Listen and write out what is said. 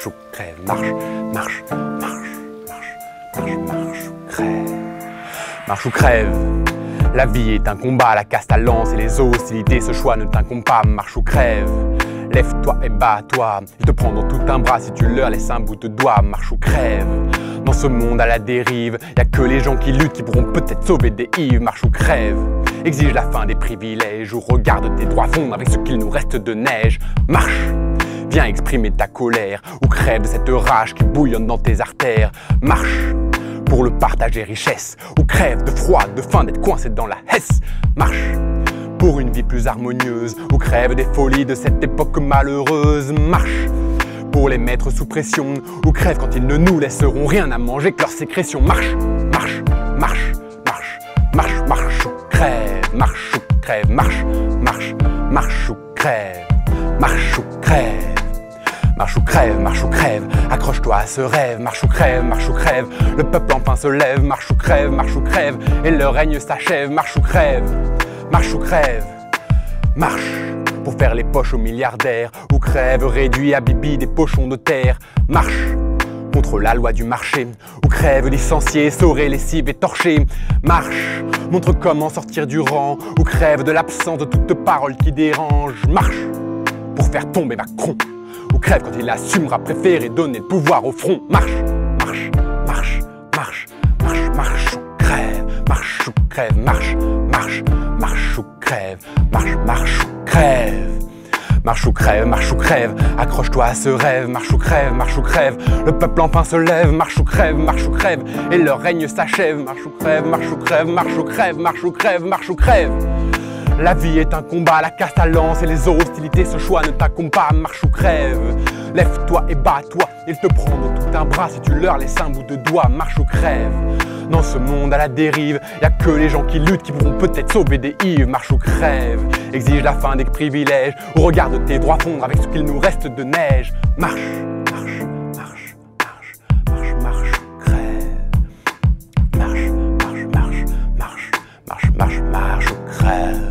marche ou crève, marche, marche, marche, marche, marche, marche ou crève. Marche ou crève. La vie est un combat, la casse ta lance et les hostilités, ce choix ne t'incombe pas, marche ou crève. Lève-toi et bats-toi, ils te prendront tout un bras si tu leur laisses un bout de doigt, marche ou crève. Dans ce monde à la dérive, y'a que les gens qui luttent qui pourront peut-être sauver des Yves, marche ou crève. Exige la fin des privilèges ou regarde tes droits fondre avec ce qu'il nous reste de neige, marche. Viens exprimer ta colère ou crève de cette rage qui bouillonne dans tes artères, marche. Pour le partage des richesses, ou crève de froid, de faim, d'être coincé dans la Hesse, marche. Pour une vie plus harmonieuse, ou crève des folies de cette époque malheureuse, marche. Pour les mettre sous pression, ou crève quand ils ne nous laisseront rien à manger que leur sécrétion, marche, marche, marche, marche, marche, marche ou crève, marche ou crève, marche, marche, marche ou crève, marche ou crève. Marche ou crève, accroche-toi à ce rêve, marche ou crève, le peuple enfin se lève, marche ou crève, et le règne s'achève, marche ou crève, marche, pour faire les poches aux milliardaires, ou crève, réduit à bibi des pochons de terre, marche, contre la loi du marché, ou crève, licencié, sauré, lessive et torché, marche, montre comment sortir du rang, ou crève de l'absence de toute parole qui dérange, marche, pour faire tomber Macron. Ou crève quand il assumera préférer donner le pouvoir au front. Marche, marche, marche, marche, marche, marche ou crève, marche ou crève, marche, marche, marche ou crève, marche, marche ou crève. Marche ou crève, accroche-toi à ce rêve, marche ou crève, le peuple enfin se lève, marche ou crève, et leur règne s'achève, marche ou crève, marche ou crève, marche ou crève, marche ou crève, marche ou crève. La vie est un combat, la casse ta lance et les hostilités, ce choix ne t'incombe pas, marche ou crève. Lève-toi et bats-toi, ils te prendront tout un bras si tu leur laisses un bout de doigt, marche ou crève. Dans ce monde à la dérive, y'a que les gens qui luttent qui pourront peut-être sauver des Yves, marche ou crève. Exige la fin des privilèges ou regarde tes droits fondre avec ce qu'il nous reste de neige, marche, marche, marche, marche, marche, marche ou crève. Marche, marche, marche, marche, marche, marche, marche ou crève.